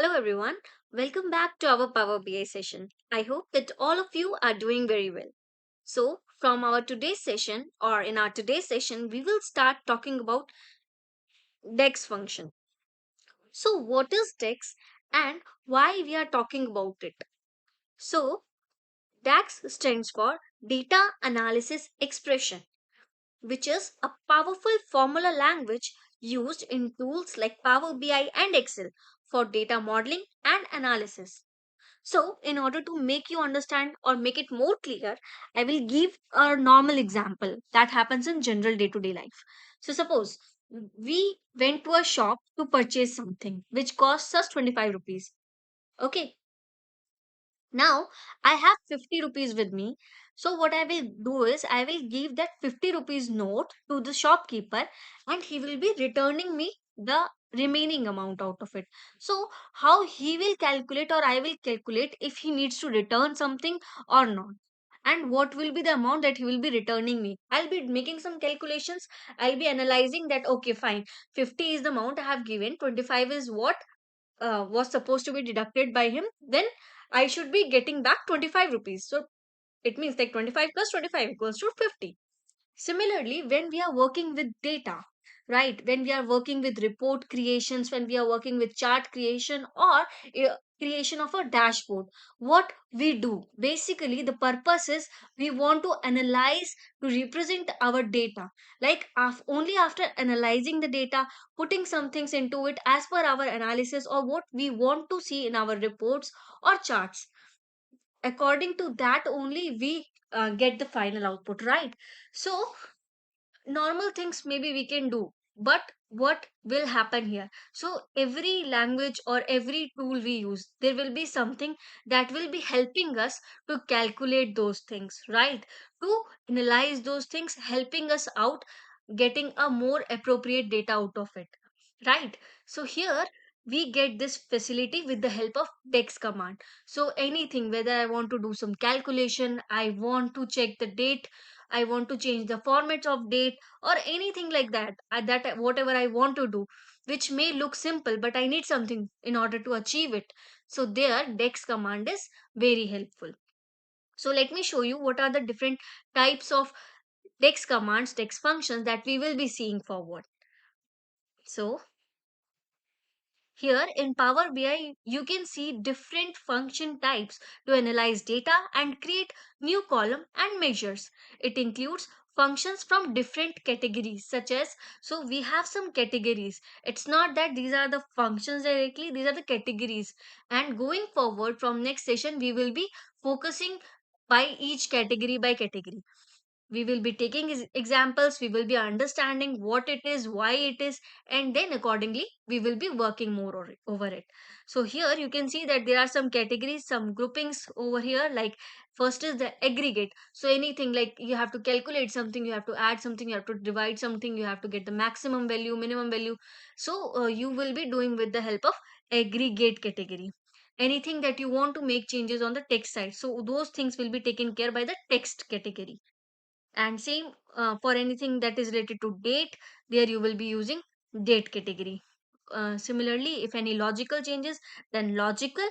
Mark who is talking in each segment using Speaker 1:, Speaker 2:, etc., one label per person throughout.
Speaker 1: Hello everyone, welcome back to our Power BI session. I hope that all of you are doing very well. So, from our today's session or in our today's session, we will start talking about DEX function. So, what is DEX and why we are talking about it? So, DAX stands for Data Analysis Expression, which is a powerful formula language used in tools like Power BI and Excel for data modeling and analysis. So, in order to make you understand or make it more clear, I will give a normal example that happens in general day to day life. So, suppose we went to a shop to purchase something which costs us 25 rupees. Okay, now I have 50 rupees with me. So, what I will do is I will give that 50 rupees note to the shopkeeper and he will be returning me the remaining amount out of it. So, how he will calculate or I will calculate if he needs to return something or not. And what will be the amount that he will be returning me? I'll be making some calculations. I'll be analyzing that, okay, fine. 50 is the amount I have given, 25 is what was supposed to be deducted by him, then I should be getting back 25 rupees. So it means like 25 plus 25 equals to 50. Similarly, when we are working with data, right, when we are working with report creations, when we are working with chart creation or creation of a dashboard, what we do basically, the purpose is we want to analyze to represent our data. Like only after analyzing the data, putting some things into it as per our analysis or what we want to see in our reports or charts, according to that only we get the final output, right? So normal things maybe we can do, but what will happen here? So every language or every tool we use, there will be something that will be helping us to calculate those things, right? To analyze those things, helping us out, getting a more appropriate data out of it, right? So here we get this facility with the help of dex command. So anything, whether I want to do some calculation, I want to check the date, I want to change the format of date or anything like that, that whatever I want to do, which may look simple, but I need something in order to achieve it. So there dex command is very helpful. So let me show you what are the different types of dex commands, dex functions that we will be seeing forward. So here in Power BI, you can see different function types to analyze data and create new column and measures. It includes functions from different categories such as, so we have some categories. It's not that these are the functions directly, these are the categories. And going forward from next session, we will be focusing by each category by category. We will be taking examples, we will be understanding what it is, why it is, and then accordingly we will be working more over it. So here you can see that there are some categories, some groupings over here. Like first is the aggregate. So anything like you have to calculate something, you have to add something, you have to divide something, you have to get the maximum value, minimum value. So you will be doing with the help of aggregate category. Anything that you want to make changes on the text side, so those things will be taken care by the text category. And same for anything that is related to date, there you will be using date category. Similarly, if any logical changes, then logical.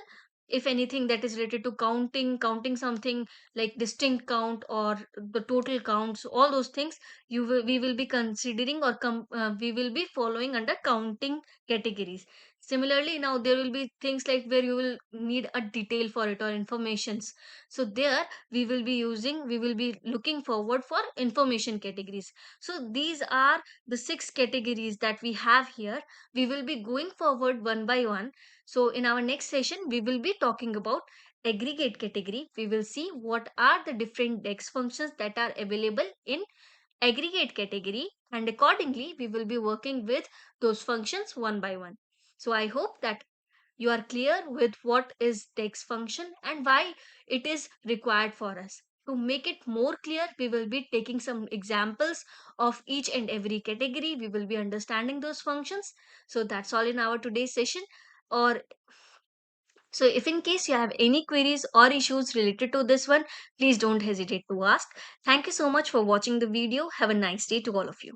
Speaker 1: If anything that is related to counting something like distinct count or the total counts, all those things we will be considering or we will be following under counting categories. Similarly, now there will be things like where you will need a detail for it or informations. So there we will be looking forward for information categories. So these are the six categories that we have here. We will be going forward one by one. So in our next session we will be talking about aggregate category. We will see what are the different dex functions that are available in aggregate category, and accordingly we will be working with those functions one by one. So I hope that you are clear with what is text function and why it is required for us. To make it more clear, we will be taking some examples of each and every category. We will be understanding those functions. So that's all in our today's session. Or so if in case you have any queries or issues related to this one, please don't hesitate to ask. Thank you so much for watching the video. Have a nice day to all of you.